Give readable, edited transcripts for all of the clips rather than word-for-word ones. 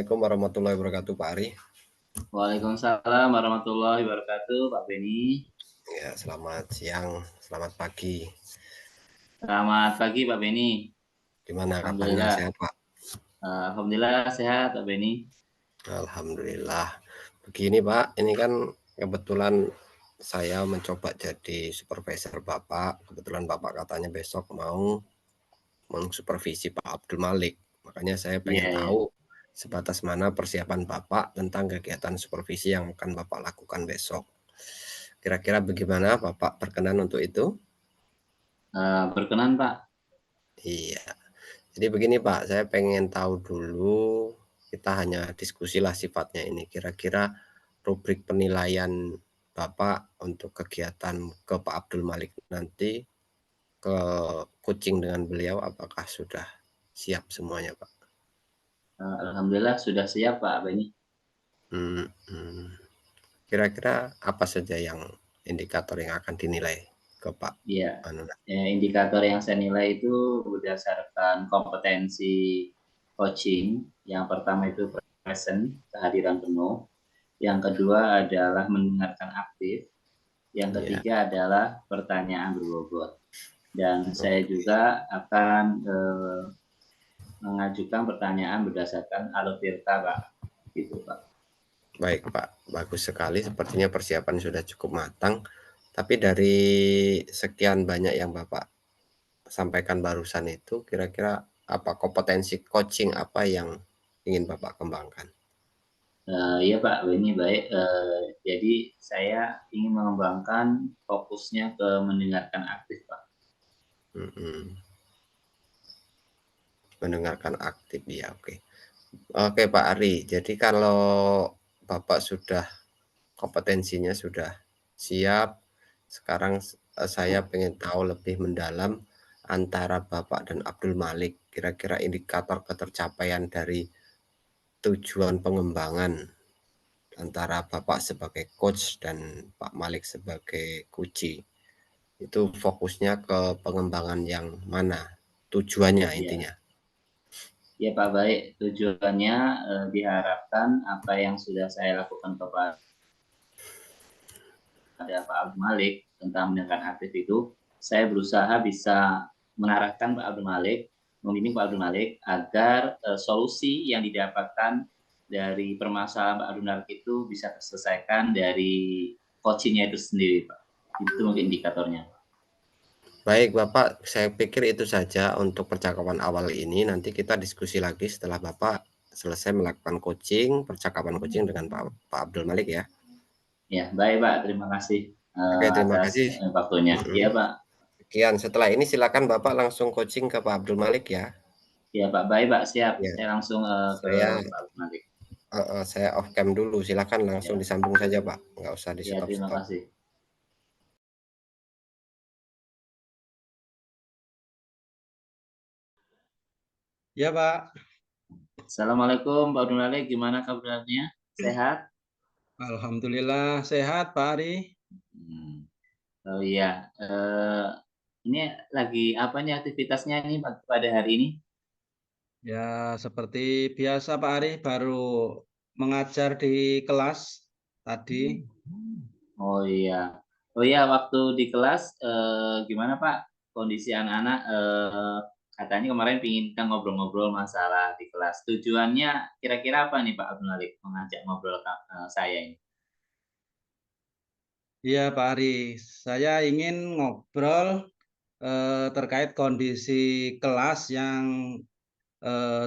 Assalamualaikum warahmatullahi wabarakatuh, Pak Ari. Waalaikumsalam warahmatullahi wabarakatuh, Pak Beni. Ya, selamat siang, selamat pagi. Selamat pagi, Pak Beni. Gimana kabarnya, Alhamdulillah. sehat, Pak? Alhamdulillah sehat, Pak Beni. Alhamdulillah. Begini, Pak, ini kan kebetulan saya mencoba jadi supervisor Bapak. Kebetulan Bapak katanya besok mau mengsupervisi Pak Abdul Malik. Makanya saya Iya, pengen iya. tahu sebatas mana persiapan Bapak tentang kegiatan supervisi yang akan Bapak lakukan besok. Kira-kira bagaimana Bapak berkenan untuk itu? Berkenan, Pak. Iya. Jadi begini Pak, saya pengen tahu dulu, kita hanya diskusi lah sifatnya ini. Kira-kira rubrik penilaian Bapak untuk kegiatan ke Pak Abdul Malik nanti, ke coaching dengan beliau, apakah sudah siap semuanya Pak? Alhamdulillah sudah siap, Pak Beni. Hmm, hmm. Kira-kira apa saja yang indikator yang akan dinilai ke Pak Iya. Anu? Indikator yang saya nilai itu berdasarkan kompetensi coaching. Yang pertama itu present, kehadiran penuh. Yang kedua adalah mendengarkan aktif. Yang Iya. ketiga adalah pertanyaan berbobot. Dan saya juga akan mengajukan pertanyaan berdasarkan alutirta, Pak. Gitu, Pak. Baik Pak, bagus sekali. Sepertinya persiapan sudah cukup matang. Tapi dari sekian banyak yang Bapak sampaikan barusan itu, kira-kira apa kompetensi coaching apa yang ingin Bapak kembangkan? Iya Pak, ini baik. Jadi saya ingin mengembangkan fokusnya ke mendengarkan aktif, Pak. Mm-mm. Mendengarkan aktif ya, oke. Oke Pak Ari, jadi kalau Bapak sudah kompetensinya sudah siap, sekarang saya pengen tahu lebih mendalam antara Bapak dan Abdul Malik, kira-kira indikator ketercapaian dari tujuan pengembangan antara Bapak sebagai coach dan Pak Malik sebagai kunci. Itu fokusnya ke pengembangan yang mana? Tujuannya Iya, intinya. ya Pak, baik. Tujuannya diharapkan apa yang sudah saya lakukan kepada Pak Abdul Malik tentang mendengarkan aktif itu, saya berusaha bisa mengarahkan Pak Abdul Malik, membimbing Pak Abdul Malik agar solusi yang didapatkan dari permasalahan Pak Abdul Malik itu bisa terselesaikan dari coachingnya itu sendiri, Pak. Itu mungkin indikatornya. Baik Bapak, saya pikir itu saja untuk percakapan awal ini. Nanti kita diskusi lagi setelah Bapak selesai melakukan coaching, percakapan coaching dengan Pak Abdul Malik ya. Ya, baik Pak. Terima kasih Oke, terima atas kasih. waktunya. Iya Pak. Sekian, setelah ini silakan Bapak langsung coaching ke Pak Abdul Malik ya. Ya Pak, baik Pak. Siap. Ya, Saya langsung ke saya Pak Abdul Malik. saya off cam dulu. Silakan langsung Ya, disambung saja Pak, nggak usah di ya stop terima stop. kasih. Ya Pak, Assalamualaikum Pak Abdul Malik. Gimana kabarnya? Sehat? Alhamdulillah sehat Pak Ari. Hmm. Oh iya. Ini lagi apa nih aktivitasnya nih pada hari ini? Ya seperti biasa Pak Ari, baru mengajar di kelas tadi. Oh iya. Oh iya, waktu di kelas gimana Pak? Kondisi anak-anak katanya kemarin pingin kita ngobrol-ngobrol masalah di kelas. Tujuannya kira-kira apa nih Pak Abdul Malik mengajak ngobrol saya ini? Iya Pak Ari, saya ingin ngobrol terkait kondisi kelas yang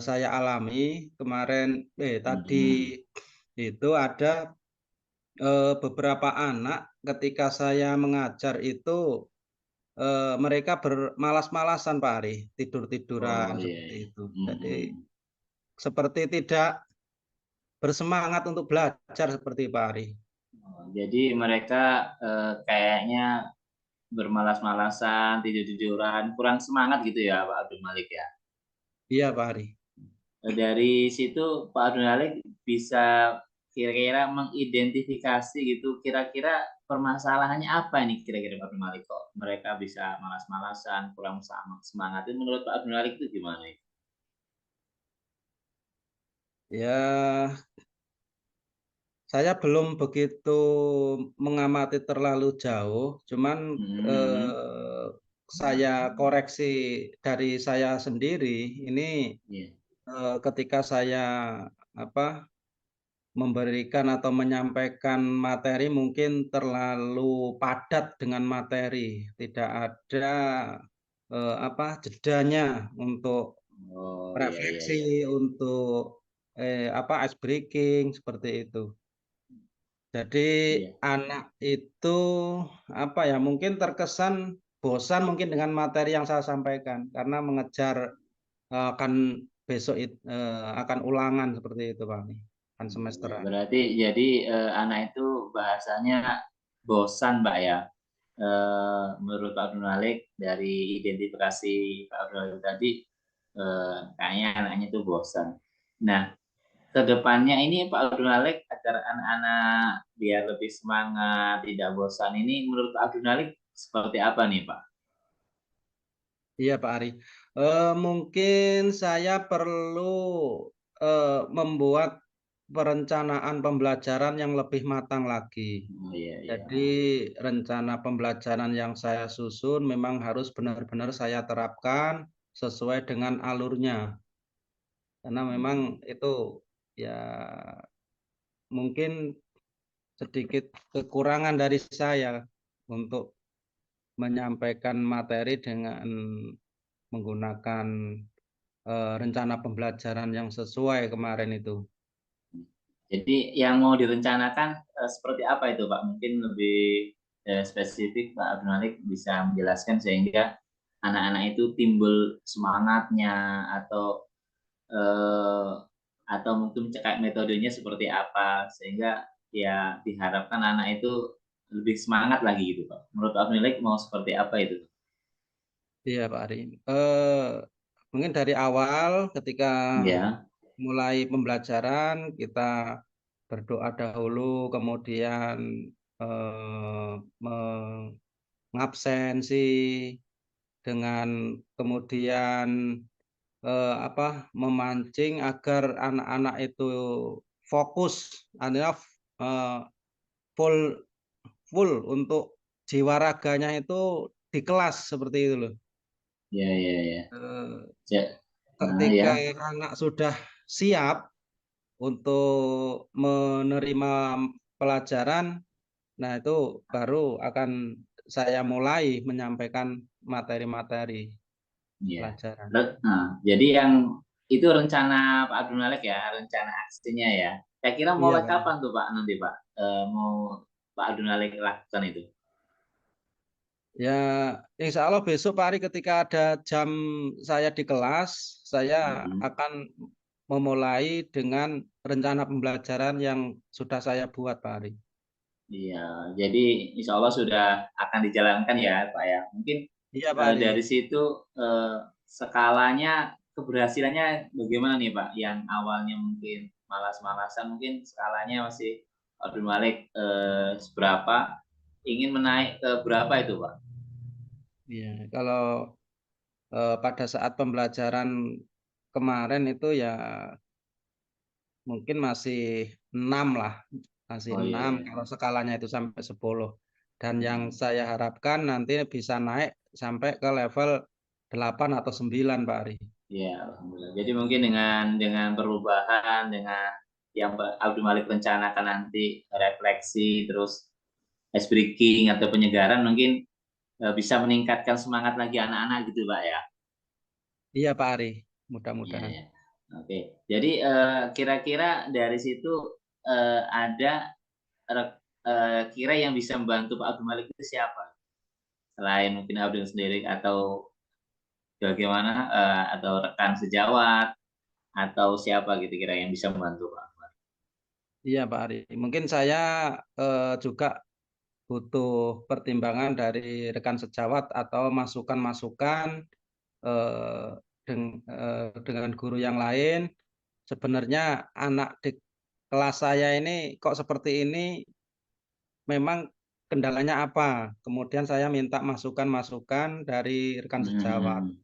saya alami kemarin. Tadi Hmm. itu ada beberapa anak ketika saya mengajar itu mereka bermalas-malasan Pak Ari, tidur-tiduran Oh iya, seperti iya. itu. Jadi Mm-mm. seperti tidak bersemangat untuk belajar seperti Pak Ari. Oh, jadi mereka kayaknya bermalas-malasan, tidur-tiduran, kurang semangat gitu ya Pak Abdul Malik ya. Iya Pak Ari. Dari situ Pak Abdul Malik bisa kira-kira mengidentifikasi gitu, kira-kira permasalahannya apa nih kira-kira Pak Abdul Malik kok mereka bisa malas-malasan, kurang semangat. Itu menurut Pak Abdul Malik itu gimana? Ya, saya belum begitu mengamati terlalu jauh, cuman Mhm. saya koreksi dari saya sendiri, ini Iya. ketika saya apa, memberikan atau menyampaikan materi mungkin terlalu padat dengan materi, tidak ada jedanya untuk Oh, iya iya iya. refleksi, untuk ice breaking seperti itu. Jadi Iya. anak itu mungkin terkesan bosan mungkin dengan materi yang saya sampaikan karena mengejar akan akan ulangan seperti itu, Pak, akan Ya, semesteran. berarti jadi anak itu bahasanya bosan, Mbak ya. Menurut Pak Abdul Malik dari identifikasi Pak Abdul Malik tadi kayaknya anaknya itu bosan. Nah, kedepannya ini Pak Abdul Malik agar anak-anak biar lebih semangat, tidak bosan ini menurut Pak Abdul Malik seperti apa nih, Pak? Iya, Pak Ari. Mungkin saya perlu membuat perencanaan pembelajaran yang lebih matang lagi. Oh iya iya. Jadi rencana pembelajaran yang saya susun memang harus benar-benar saya terapkan sesuai dengan alurnya. Karena memang itu ya mungkin sedikit kekurangan dari saya untuk menyampaikan materi dengan menggunakan rencana pembelajaran yang sesuai kemarin itu. Jadi yang mau direncanakan seperti apa itu, Pak? Mungkin lebih spesifik Pak Abdul Malik bisa menjelaskan sehingga anak-anak itu timbul semangatnya eh, atau mungkin kayak metodenya seperti apa sehingga ya diharapkan anak itu lebih semangat lagi gitu, Pak. Menurut Pak Abdul Malik mau seperti apa itu? Iya, Pak Ari. Mungkin dari awal ketika Ya. mulai pembelajaran kita berdoa dahulu, kemudian mengabsensi dengan kemudian memancing agar anak-anak itu fokus, artinya eee, full full untuk jiwa raganya itu di kelas seperti itu loh. Ya ya ya. Eee, Ya. Nah, Ketika ya. anak sudah siap untuk menerima pelajaran, nah itu baru akan saya mulai menyampaikan materi-materi Iya. pelajaran. Jadi yang itu rencana Pak Abdul Malik ya, rencana aksinya ya. Saya kira Iya, mulai Pak. kapan tuh Pak nanti Pak mau Pak Abdul Malik lakukan itu? Ya, insya Allah besok Pak Ari ketika ada jam saya di kelas, saya Mhm. akan memulai dengan rencana pembelajaran yang sudah saya buat Pak Ari. Iya, jadi insya Allah sudah akan dijalankan ya Pak ya. Mungkin Iya Pak Ari. dari situ skalanya keberhasilannya bagaimana nih Pak? Yang awalnya mungkin malas-malasan, mungkin skalanya masih Abdul Malik seberapa, ingin menaik ke berapa itu Pak? Iya, kalau pada saat pembelajaran kemarin itu ya mungkin masih 6 lah, masih Oh iya 6 iya. kalau skalanya itu sampai 10. Dan yang Mhm. saya harapkan nanti bisa naik sampai ke level 8 atau 9 Pak Ari. Iya, alhamdulillah. Jadi mungkin dengan perubahan, dengan yang Pak Abdul Malik rencanakan nanti refleksi, terus ice breaking atau penyegaran mungkin bisa meningkatkan semangat lagi anak-anak gitu, Pak ya? Iya Pak Ari, Iya mudah-mudahan. ya. Oke. Jadi kira-kira dari situ ada kira yang bisa membantu Pak Abdul Malik itu siapa? Selain mungkin Abdul sendiri atau bagaimana atau rekan sejawat atau siapa gitu kira yang bisa membantu Pak? Iya Pak Ari, mungkin saya juga butuh pertimbangan dari rekan sejawat atau masukan-masukan eh, dengan guru yang lain. Sebenarnya anak di kelas saya ini kok seperti ini, memang kendalanya apa? Kemudian saya minta masukan-masukan dari rekan Mhm sejawat. mhm.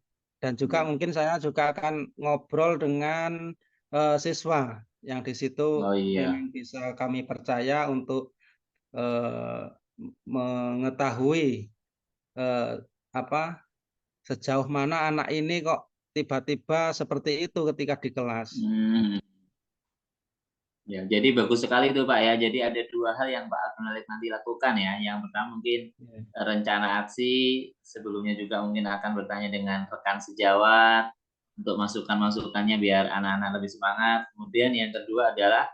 Dan juga Iya. mungkin saya juga akan ngobrol dengan siswa. yang di situ Oh iya. memang bisa kami percaya untuk mengetahui apa sejauh mana anak ini kok tiba-tiba seperti itu ketika di kelas. Hmm. Ya, jadi bagus sekali itu Pak ya. Jadi ada dua hal yang Pak Abdul nanti lakukan ya. Yang pertama mungkin Ya. rencana aksi, sebelumnya juga mungkin akan bertanya dengan rekan sejawat untuk masukan-masukannya biar anak-anak lebih semangat. Kemudian yang kedua adalah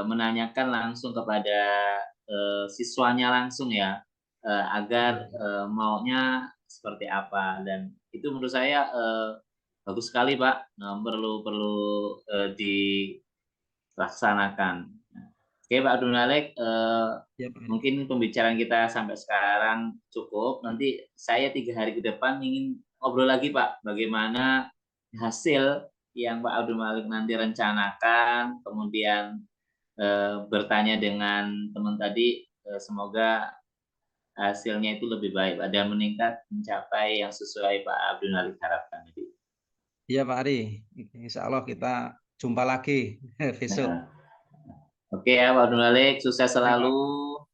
menanyakan langsung kepada siswanya langsung ya, agar maunya seperti apa, dan itu menurut saya bagus sekali Pak. Perlu perlu dilaksanakan. Oke Pak Abdul Malik, Ya, Pak. mungkin pembicaraan kita sampai sekarang cukup. Nanti saya 3 hari ke depan ingin ngobrol lagi Pak, bagaimana hasil yang Pak Abdul Malik nanti rencanakan, kemudian bertanya dengan teman tadi, semoga hasilnya itu lebih baik dan meningkat mencapai yang sesuai Pak Abdul Malik harapkan. Iya Pak Ari, insya Allah kita jumpa lagi besok. Nah, oke ya Pak Abdul Malik, sukses Ya, Pak. selalu,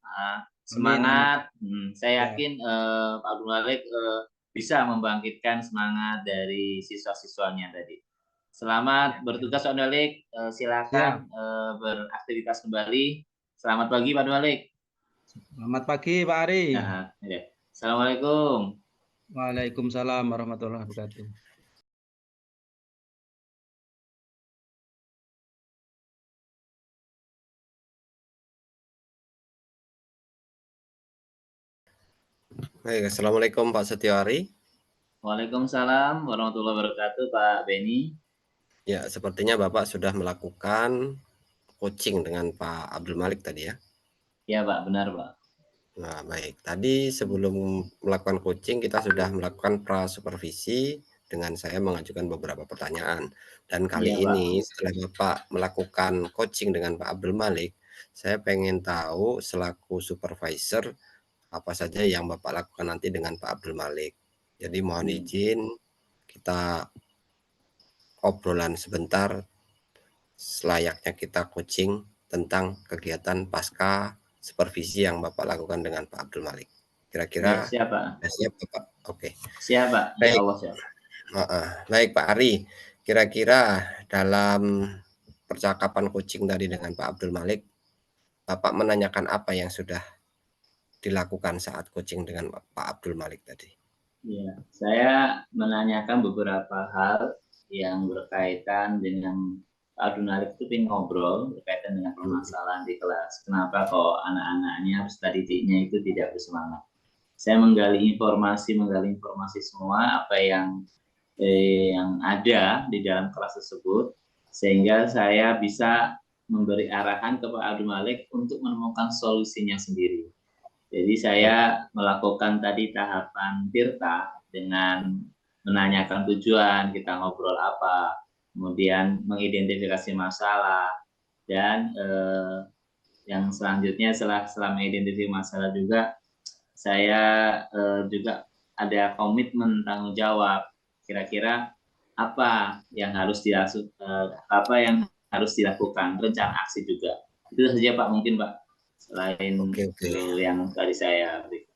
Amin, amin. semangat. Saya Ya. yakin Pak Abdul Malik bisa membangkitkan semangat dari siswa-siswanya tadi. Selamat bertugas Pak Abdul Malik, silakan beraktivitas kembali. Selamat pagi Pak Abdul Malik. Selamat pagi Pak Ari. Ya. Assalamualaikum. Waalaikumsalam warahmatullahi wabarakatuh. Baik, Assalamualaikum Pak Setiawari. Waalaikumsalam warahmatullahi wabarakatuh Pak Beni. Ya, sepertinya Bapak sudah melakukan coaching dengan Pak Abdul Malik tadi ya? Ya Pak, benar Pak. Nah, baik. Tadi sebelum melakukan coaching, kita sudah melakukan pra-supervisi dengan saya mengajukan beberapa pertanyaan. Dan kali Iya, Pak. ini setelah Bapak melakukan coaching dengan Pak Abdul Malik, saya pengen tahu selaku supervisor, apa saja yang Bapak lakukan nanti dengan Pak Abdul Malik. Jadi mohon izin kita obrolan sebentar selayaknya kita coaching tentang kegiatan pasca supervisi yang Bapak lakukan dengan Pak Abdul Malik. Kira-kira siap Pak. siap Bapak? Oke. Siap Pak, baik. Allah siap. Baik Pak Ari, kira-kira dalam percakapan coaching tadi dengan Pak Abdul Malik, Bapak menanyakan apa yang sudah dilakukan saat coaching dengan Pak Abdul Malik tadi? Ya, saya menanyakan beberapa hal yang berkaitan dengan Pak Abdul Malik itu ingin ngobrol berkaitan dengan permasalahan di kelas. Kenapa kok anak-anaknya peserta didiknya itu tidak bersemangat? Saya menggali informasi semua apa yang ada di dalam kelas tersebut, sehingga saya bisa memberi arahan ke Pak Abdul Malik untuk menemukan solusinya sendiri. Jadi saya melakukan tadi tahapan tirta dengan menanyakan tujuan, kita ngobrol apa, kemudian mengidentifikasi masalah, dan yang selanjutnya setelah mengidentifikasi masalah juga, saya juga ada komitmen tanggung jawab. Kira-kira apa yang harus dilakukan, rencana aksi juga. Itu saja Pak, mungkin Pak, selain yang tadi saya berikan.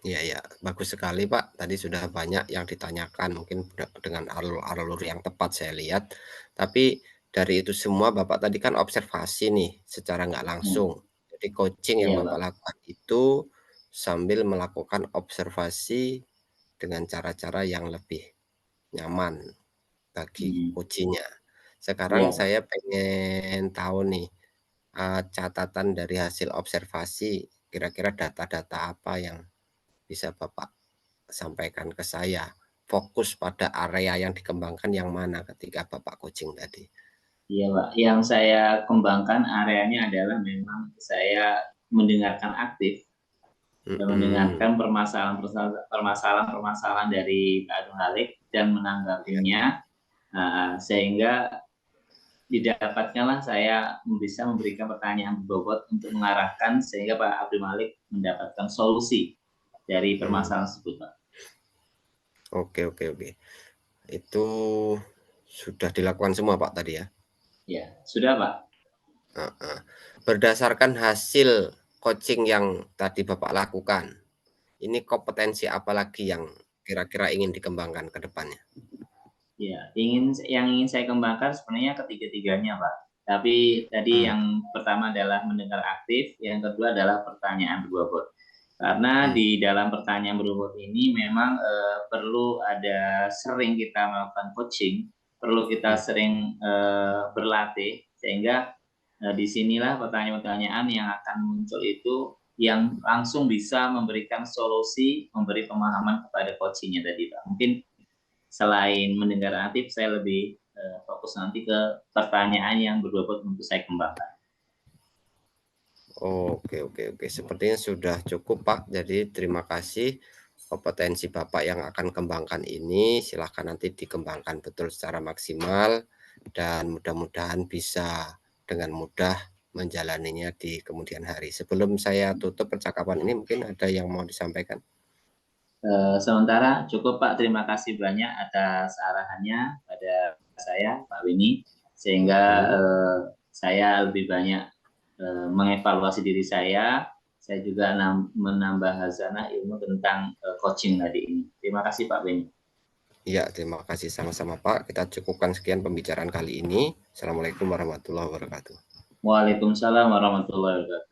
Ya, bagus sekali Pak. Tadi sudah banyak yang ditanyakan, mungkin dengan alur yang tepat saya lihat. Tapi dari itu semua Bapak tadi kan observasi nih, secara nggak langsung. Jadi coaching yang Bapak lakukan itu sambil melakukan observasi dengan cara-cara yang lebih nyaman bagi coachingnya. Sekarang saya pengen tahu nih, catatan dari hasil observasi, kira-kira data-data apa yang bisa Bapak sampaikan ke saya, fokus pada area yang dikembangkan yang mana ketika Bapak coaching tadi? Iya Pak, yang saya kembangkan areanya adalah memang saya mendengarkan aktif, mendengarkan permasalahan dari Pak Abdul Malik dan menanggapinya, sehingga didapatkanlah saya bisa memberikan pertanyaan berbobot untuk mengarahkan sehingga Pak Abdul Malik mendapatkan solusi dari permasalahan tersebut, Pak. Oke. Itu sudah dilakukan semua Pak tadi ya? Ya, sudah Pak. Heeh. Berdasarkan hasil coaching yang tadi Bapak lakukan, ini kompetensi apa lagi yang kira-kira ingin dikembangkan ke depannya? Ya, yang ingin saya kembangkan sebenarnya ketiga-tiganya, Pak. Tapi tadi Hmm, yang pertama adalah mendengar aktif, yang kedua adalah pertanyaan berbobot. Karena hmm, di dalam pertanyaan berbobot ini memang perlu ada sering kita melakukan coaching, perlu kita hmm. sering berlatih, sehingga disinilah pertanyaan-pertanyaan yang akan muncul itu yang langsung bisa memberikan solusi, memberi pemahaman kepada coachingnya tadi, Pak. Mungkin selain mendengar aktif, saya lebih fokus nanti ke pertanyaan yang berbobot untuk saya kembangkan. Oke. Sepertinya sudah cukup, Pak. Jadi terima kasih kompetensi Bapak yang akan kembangkan ini. Silahkan nanti dikembangkan betul secara maksimal dan mudah-mudahan bisa dengan mudah menjalaninya di kemudian hari. Sebelum saya tutup percakapan ini, mungkin ada yang mau disampaikan? Sementara cukup Pak, terima kasih banyak atas arahannya pada saya Pak Winnie, sehingga Hmm. saya lebih banyak mengevaluasi diri saya juga menambah hazanah ilmu tentang coaching tadi ini. Terima kasih Pak Winnie. Ya, terima kasih sama-sama Pak. Kita cukupkan sekian pembicaraan kali ini. Assalamualaikum warahmatullahi wabarakatuh. Waalaikumsalam warahmatullahi wabarakatuh.